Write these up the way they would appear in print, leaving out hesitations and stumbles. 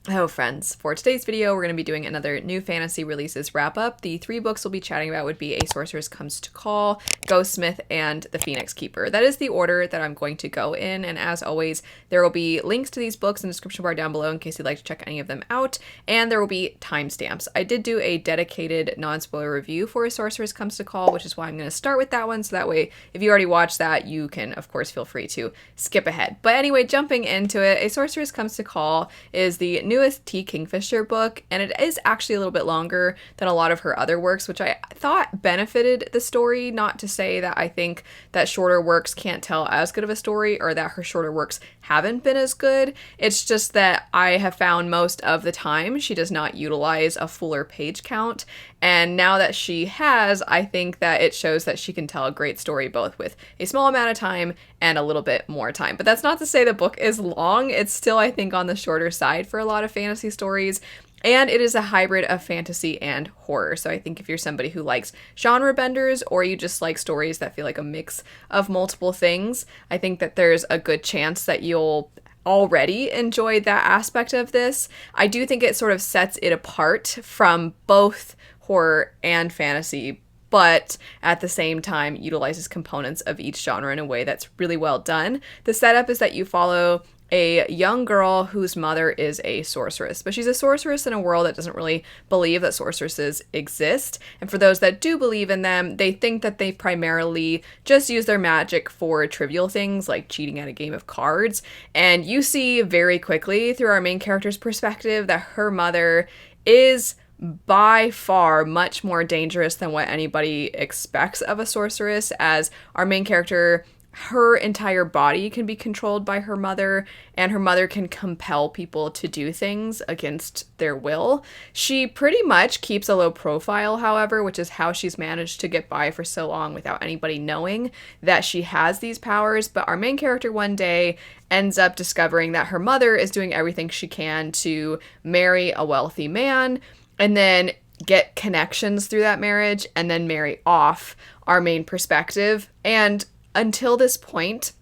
Hello friends, for today's video we're going to be doing another new fantasy releases wrap up. The three books we'll be chatting about would be A Sorceress Comes to Call, Ghostsmith, and The Phoenix Keeper. That is the order that I'm going to go in, and as always there will be links to these books in the description bar down below in case you'd like to check any of them out, and there will be timestamps. I did do a dedicated non-spoiler review for A Sorceress Comes to Call, which is why I'm going to start with that one, so that way if you already watched that you can of course feel free to skip ahead. But anyway, jumping into it, A Sorceress Comes to Call is the newest T. Kingfisher book, and it is actually a little bit longer than a lot of her other works, which I thought benefited the story. Not to say that I think that shorter works can't tell as good of a story or that her shorter works haven't been as good. It's just that I have found most of the time she does not utilize a fuller page count, and now that she has, I think that it shows that she can tell a great story both with a small amount of time and a little bit more time. But that's not to say the book is long. It's still, I think, on the shorter side for a lot of fantasy stories. And it is a hybrid of fantasy and horror. So I think if you're somebody who likes genre benders or you just like stories that feel like a mix of multiple things, I think that there's a good chance that you'll already enjoy that aspect of this. I do think it sort of sets it apart from both horror and fantasy, but at the same time utilizes components of each genre in a way that's really well done. The setup is that you follow a young girl whose mother is a sorceress, but she's a sorceress in a world that doesn't really believe that sorceresses exist. And for those that do believe in them, they think that they primarily just use their magic for trivial things like cheating at a game of cards. And you see very quickly through our main character's perspective that her mother is by far much more dangerous than what anybody expects of a sorceress, as our main character, her entire body can be controlled by her mother, and her mother can compel people to do things against their will. She pretty much keeps a low profile, however, which is how she's managed to get by for so long without anybody knowing that she has these powers. But our main character one day ends up discovering that her mother is doing everything she can to marry a wealthy man, and then get connections through that marriage, and then marry off our main perspective. And until this point,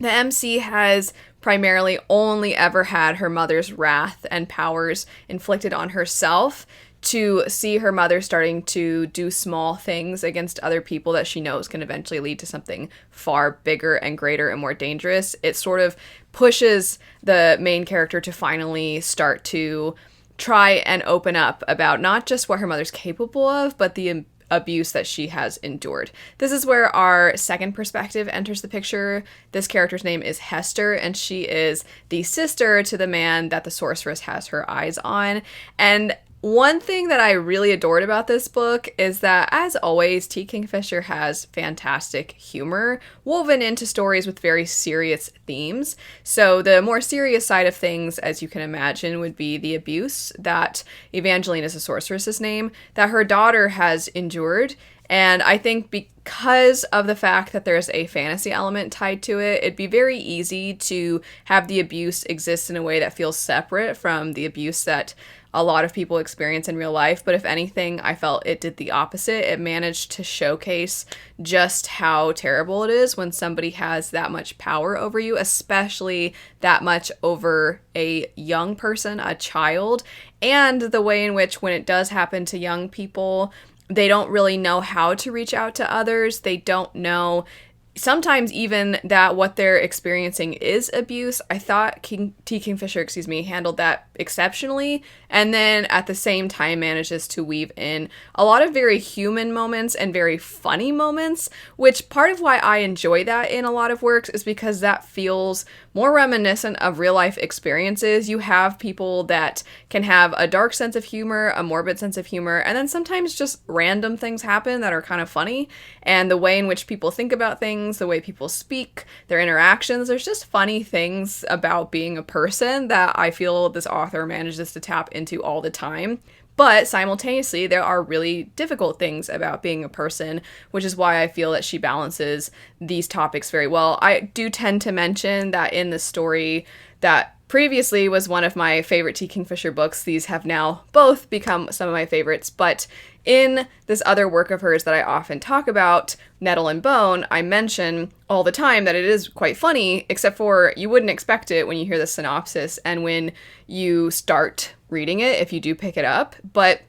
the MC has primarily only ever had her mother's wrath and powers inflicted on herself, to see her mother starting to do small things against other people that she knows can eventually lead to something far bigger and greater and more dangerous. It sort of pushes the main character to finally start to try and open up about not just what her mother's capable of, but the abuse that she has endured. This is where our second perspective enters the picture. This character's name is Hester, and she is the sister to the man that the sorceress has her eyes on. And one thing that I really adored about this book is that, as always, T. Kingfisher has fantastic humor woven into stories with very serious themes. So the more serious side of things, as you can imagine, would be the abuse that Evangeline, is the sorceress's name, that her daughter has endured. And I think because of the fact that there's a fantasy element tied to it, it'd be very easy to have the abuse exist in a way that feels separate from the abuse that a lot of people experience in real life. But if anything, I felt it did the opposite. It managed to showcase just how terrible it is when somebody has that much power over you, especially that much over a young person, a child, and the way in which when it does happen to young people, they don't really know how to reach out to others. They don't know sometimes even that what they're experiencing is abuse. I thought T. Kingfisher, handled that exceptionally, and then at the same time manages to weave in a lot of very human moments and very funny moments, which part of why I enjoy that in a lot of works is because that feels more reminiscent of real life experiences. You have people that can have a dark sense of humor, a morbid sense of humor, and then sometimes just random things happen that are kind of funny, and the way in which people think about things, the way people speak, their interactions. There's just funny things about being a person that I feel this author manages to tap into all the time. But simultaneously, there are really difficult things about being a person, which is why I feel that she balances these topics very well. I do tend to mention that in the story that previously was one of my favorite T. Kingfisher books. These have now both become some of my favorites, but in this other work of hers that I often talk about, Nettle and Bone, I mention all the time that it is quite funny, except for you wouldn't expect it when you hear the synopsis and when you start reading it, if you do pick it up. But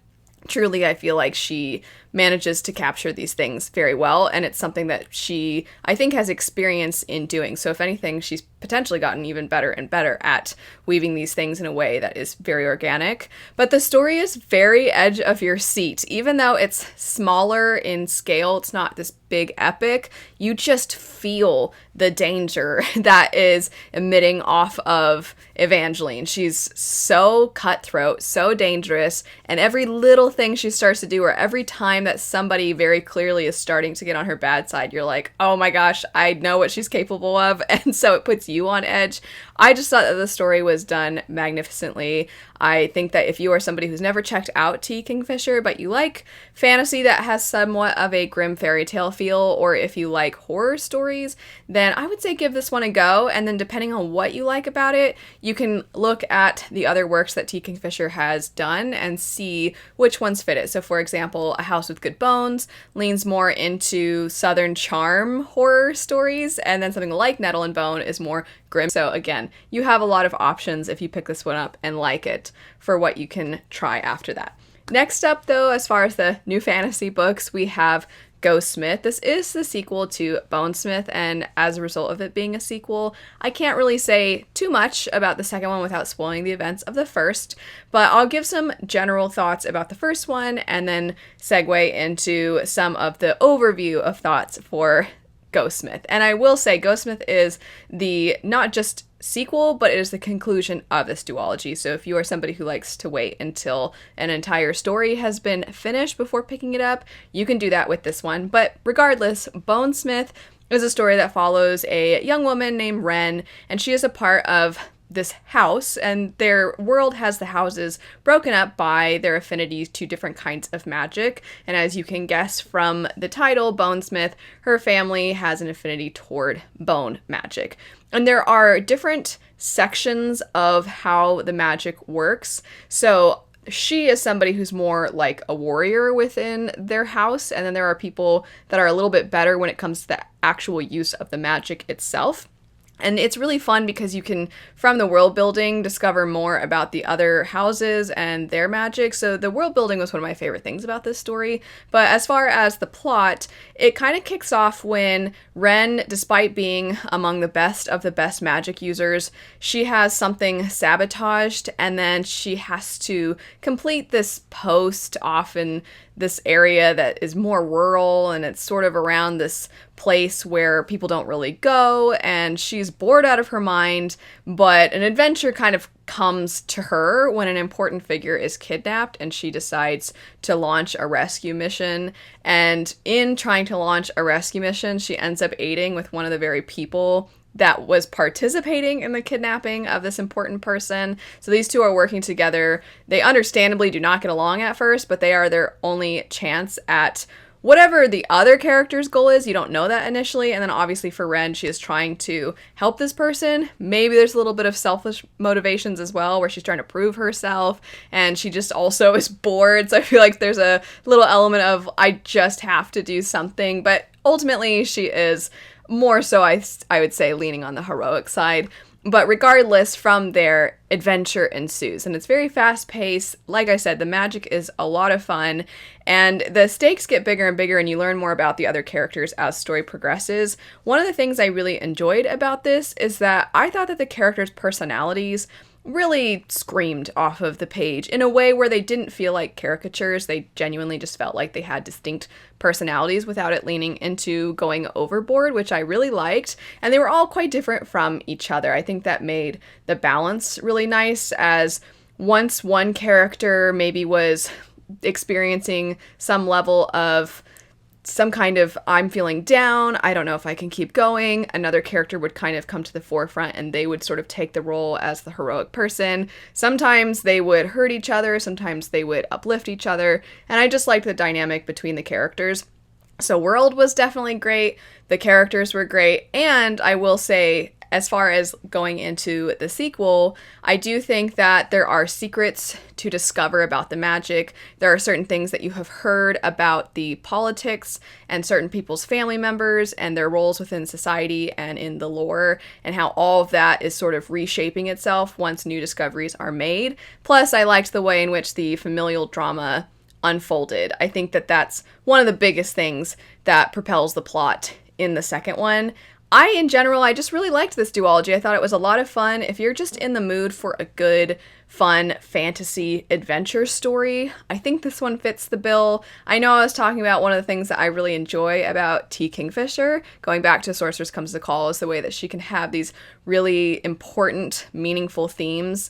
truly, I feel like she manages to capture these things very well, and it's something that she, I think, has experience in doing. So if anything, she's potentially gotten even better and better at weaving these things in a way that is very organic. But the story is very edge of your seat. Even though it's smaller in scale, it's not this big epic, you just feel the danger that is emitting off of Evangeline. She's so cutthroat, so dangerous, and every little thing she starts to do, or every time that somebody very clearly is starting to get on her bad side, you're like, oh my gosh, I know what she's capable of, and so it puts you on edge. I just thought that the story was done magnificently. I think that if you are somebody who's never checked out T. Kingfisher, but you like fantasy that has somewhat of a grim fairy tale feel, or if you like horror stories, then I would say give this one a go. And then depending on what you like about it, you can look at the other works that T. Kingfisher has done and see which ones fit it. So for example, A House with Good Bones leans more into Southern charm horror stories, and then something like Nettle and Bone is more grim. So again, you have a lot of options if you pick this one up and like it for what you can try after that. Next up though, as far as the new fantasy books, we have Ghostsmith. This is the sequel to Bonesmith, and as a result of it being a sequel, I can't really say too much about the second one without spoiling the events of the first, but I'll give some general thoughts about the first one and then segue into some of the overview of thoughts for Ghostsmith. And I will say Ghostsmith is the not just sequel, but it is the conclusion of this duology. So if you are somebody who likes to wait until an entire story has been finished before picking it up, you can do that with this one. But regardless, Bonesmith is a story that follows a young woman named Wren, and she is a part of this house, and their world has the houses broken up by their affinities to different kinds of magic. And as you can guess from the title, Bonesmith, her family has an affinity toward bone magic. And there are different sections of how the magic works. So she is somebody who's more like a warrior within their house, and then there are people that are a little bit better when it comes to the actual use of the magic itself. And it's really fun because you can, from the world building, discover more about the other houses and their magic. So the world building was one of my favorite things about this story. But as far as the plot, it kind of kicks off when Wren, despite being among the best of the best magic users, she has something sabotaged, and then she has to complete this post off in this area that is more rural, and it's sort of around this place where people don't really go, and she's bored out of her mind, but an adventure kind of comes to her when an important figure is kidnapped, and she decides to launch a rescue mission. And in trying to launch a rescue mission, she ends up aiding with one of the very people that was participating in the kidnapping of this important person. So these two are working together. They understandably do not get along at first, but they are their only chance at whatever the other character's goal is. You don't know that initially. And then obviously for Wren, she is trying to help this person. Maybe there's a little bit of selfish motivations as well, where she's trying to prove herself, and she just also is bored. So I feel like there's a little element of, I just have to do something. But ultimately she is more so, I would say, leaning on the heroic side. But regardless, from there, adventure ensues. And it's very fast-paced. Like I said, the magic is a lot of fun. And the stakes get bigger and bigger, and you learn more about the other characters as story progresses. One of the things I really enjoyed about this is that I thought that the characters' personalities really screamed off of the page in a way where they didn't feel like caricatures. They genuinely just felt like they had distinct personalities without it leaning into going overboard, which I really liked. And they were all quite different from each other. I think that made the balance really nice, as once one character maybe was experiencing some level of some kind of, I'm feeling down, I don't know if I can keep going, another character would kind of come to the forefront, and they would sort of take the role as the heroic person. Sometimes they would hurt each other, sometimes they would uplift each other, and I just liked the dynamic between the characters. So world was definitely great, the characters were great, and I will say, as far as going into the sequel, I do think that there are secrets to discover about the magic. There are certain things that you have heard about the politics and certain people's family members and their roles within society and in the lore, and how all of that is sort of reshaping itself once new discoveries are made. Plus, I liked the way in which the familial drama unfolded. I think that that's one of the biggest things that propels the plot in the second one. In general, I just really liked this duology. I thought it was a lot of fun. If you're just in the mood for a good, fun fantasy adventure story, I think this one fits the bill. I know I was talking about one of the things that I really enjoy about T. Kingfisher, going back to Sorceress Comes to Call, is the way that she can have these really important, meaningful themes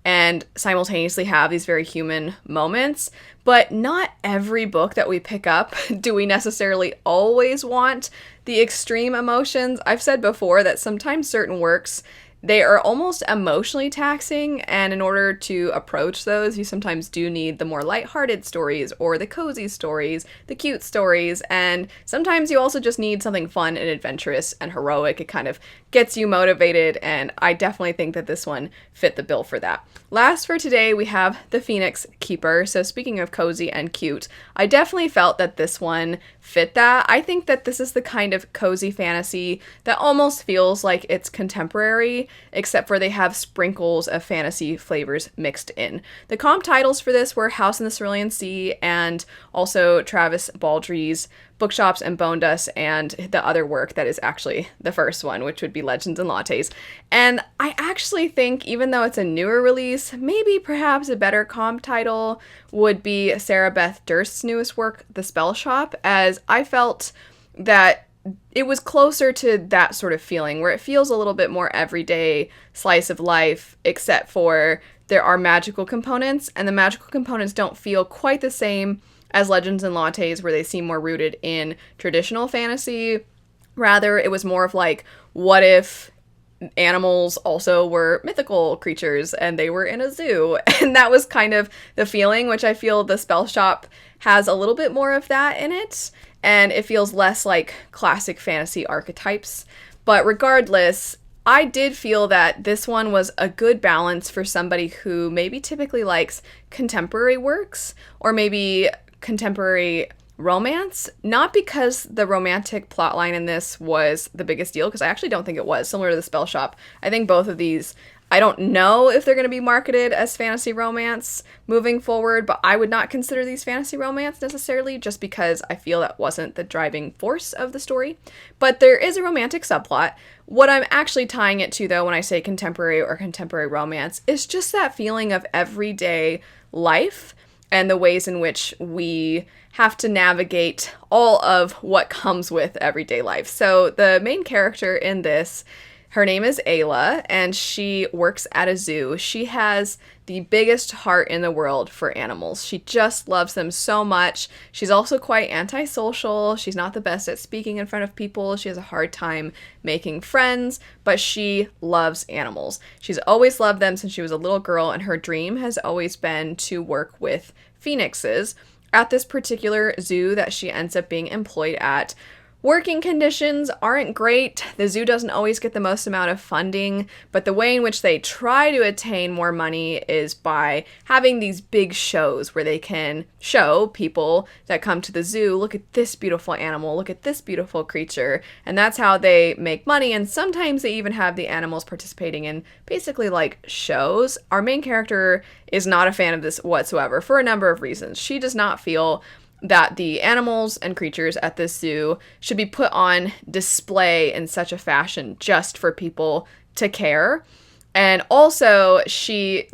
and simultaneously have these very human moments. But not every book that we pick up do we necessarily always want the extreme emotions. I've said before that sometimes certain works, they are almost emotionally taxing, and in order to approach those, you sometimes do need the more lighthearted stories or the cozy stories, the cute stories, and sometimes you also just need something fun and adventurous and heroic. It kind of gets you motivated, and I definitely think that this one fit the bill for that. Last for today, we have The Phoenix Keeper. So speaking of cozy and cute, I definitely felt that this one fit that. I think that this is the kind of cozy fantasy that almost feels like it's contemporary, except for they have sprinkles of fantasy flavors mixed in. The comp titles for this were House in the Cerulean Sea and also Travis Baldry's Bookshops and Bone Dust, and the other work that is actually the first one, which would be Legends and Lattes. And I actually think, even though it's a newer release, maybe perhaps a better comp title would be Sarah Beth Durst's newest work, The Spell Shop, as I felt that it was closer to that sort of feeling, where it feels a little bit more everyday slice of life, except for there are magical components, and the magical components don't feel quite the same as Legends and Lattes, where they seem more rooted in traditional fantasy. Rather, it was more of like, what if animals also were mythical creatures and they were in a zoo? And that was kind of the feeling, which I feel The Spell Shop has a little bit more of that in it, and it feels less like classic fantasy archetypes. But regardless, I did feel that this one was a good balance for somebody who maybe typically likes contemporary works, or maybe contemporary romance, not because the romantic plotline in this was the biggest deal, because I actually don't think it was, similar to The Spell Shop. I think both of these, I don't know if they're going to be marketed as fantasy romance moving forward, but I would not consider these fantasy romance necessarily, just because I feel that wasn't the driving force of the story. But there is a romantic subplot. What I'm actually tying it to, though, when I say contemporary or contemporary romance, is just that feeling of everyday life and the ways in which we have to navigate all of what comes with everyday life. So the main character in this, her name is Ayla, and she works at a zoo. She has the biggest heart in the world for animals. She just loves them so much. She's also quite antisocial. She's not the best at speaking in front of people. She has a hard time making friends, but she loves animals. She's always loved them since she was a little girl, and her dream has always been to work with phoenixes at this particular zoo that she ends up being employed at. Working conditions aren't great. The zoo doesn't always get the most amount of funding, but the way in which they try to attain more money is by having these big shows where they can show people that come to the zoo, look at this beautiful animal, look at this beautiful creature, and that's how they make money. And sometimes they even have the animals participating in basically like shows. Our main character is not a fan of this whatsoever for a number of reasons. She does not feel that the animals and creatures at this zoo should be put on display in such a fashion just for people to care. And also,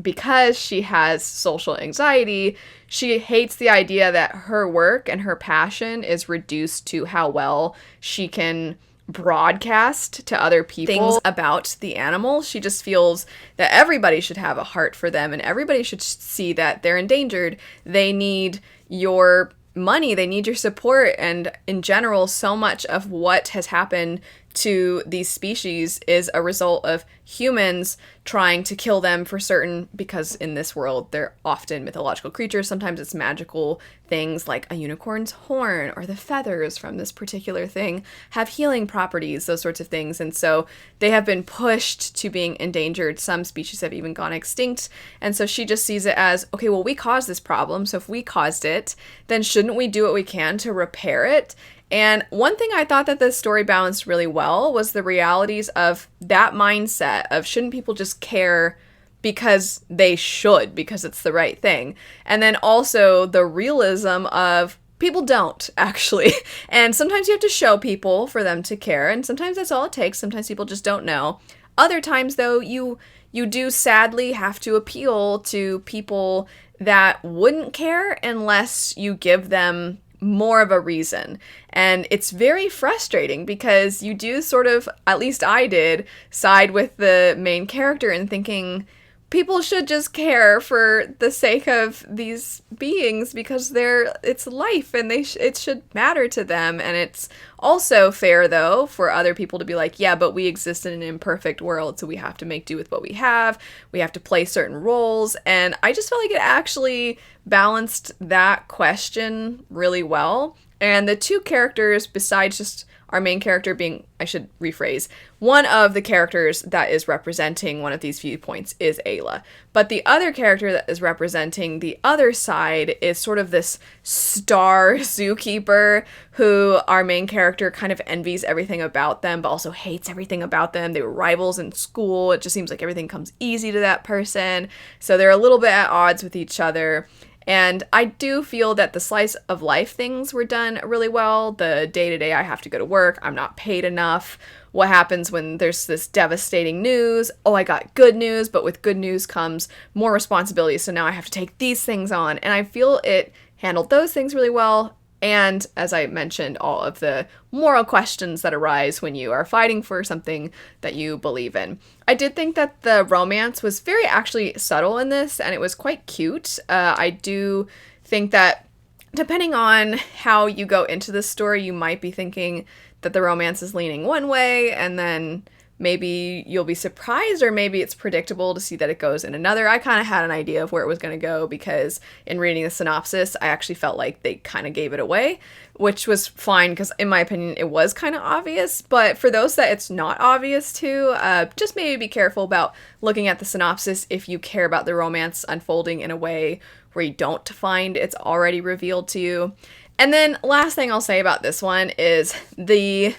because she has social anxiety, she hates the idea that her work and her passion is reduced to how well she can broadcast to other people things about the animals. She just feels that everybody should have a heart for them, and everybody should see that they're endangered. They need your money, they need your support, and in general, so much of what has happened to these species is a result of humans trying to kill them for certain, because in this world they're often mythological creatures. Sometimes it's magical things like a unicorn's horn or the feathers from this particular thing have healing properties, those sorts of things. And so they have been pushed to being endangered. Some species have even gone extinct. And so she just sees it as, okay, well, we caused this problem. So if we caused it, then shouldn't we do what we can to repair it? And one thing I thought that this story balanced really well was the realities of that mindset of, shouldn't people just care because they should, because it's the right thing? And then also the realism of people don't actually. And sometimes you have to show people for them to care. And sometimes that's all it takes. Sometimes people just don't know. Other times though, you do sadly have to appeal to people that wouldn't care unless you give them more of a reason. And it's very frustrating because you do sort of, at least I did, side with the main character in thinking people should just care for the sake of these beings because it's life and it should matter to them. And it's also fair though for other people to be like, yeah, but we exist in an imperfect world, so we have to make do with what we have. We have to play certain roles. And I just felt like it actually balanced that question really well. And the two characters, besides just our main character being, I should rephrase, one of the characters that is representing one of these viewpoints is Ayla. But the other character that is representing the other side is sort of this star zookeeper who our main character kind of envies everything about them, but also hates everything about them. They were rivals in school. It just seems like everything comes easy to that person. So they're a little bit at odds with each other. And I do feel that the slice of life things were done really well. The day-to-day, I have to go to work, I'm not paid enough. What happens when there's this devastating news? Oh, I got good news, but with good news comes more responsibility. So now I have to take these things on. And I feel it handled those things really well. And as I mentioned, all of the moral questions that arise when you are fighting for something that you believe in. I did think that the romance was very actually subtle in this, and it was quite cute. I do think that depending on how you go into this story, you might be thinking that the romance is leaning one way, and then maybe you'll be surprised, or maybe it's predictable to see that it goes in another. I kind of had an idea of where it was going to go because in reading the synopsis, I actually felt like they kind of gave it away, which was fine because in my opinion, it was kind of obvious. But for those that it's not obvious to, just maybe be careful about looking at the synopsis if you care about the romance unfolding in a way where you don't find it's already revealed to you. And then last thing I'll say about this one is the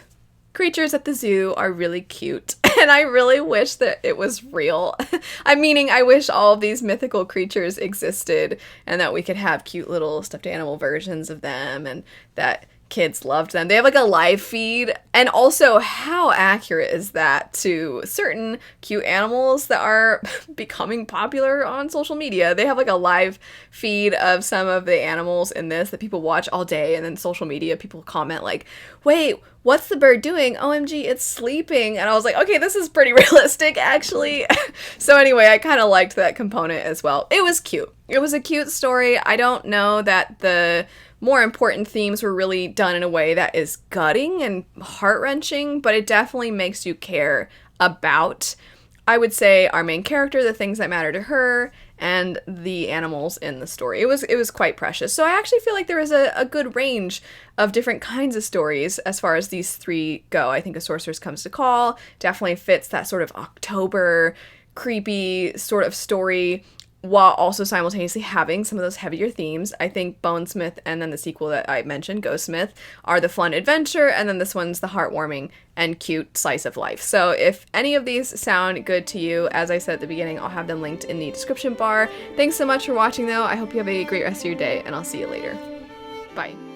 creatures at the zoo are really cute, and I really wish that it was real. I wish all of these mythical creatures existed and that we could have cute little stuffed animal versions of them and that kids loved them. They have like a live feed, and also how accurate is that to certain cute animals that are becoming popular on social media? They have like a live feed of some of the animals in this that people watch all day, and then social media people comment like, wait, what's the bird doing? OMG, it's sleeping. And I was like, okay, this is pretty realistic actually. So anyway, I kind of liked that component as well. It was cute. It was a cute story. I don't know that the more important themes were really done in a way that is gutting and heart-wrenching, but it definitely makes you care about, I would say, our main character, the things that matter to her, and the animals in the story. It was quite precious. So I actually feel like there is a good range of different kinds of stories as far as these three go. I think A Sorceress Comes to Call definitely fits that sort of October, creepy sort of story, while also simultaneously having some of those heavier themes. I think Bonesmith and then the sequel that I mentioned, Ghostsmith, are the fun adventure, and then this one's the heartwarming and cute slice of life. So if any of these sound good to you, as I said at the beginning, I'll have them linked in the description bar. Thanks so much for watching though. I hope you have a great rest of your day, and I'll see you later. Bye.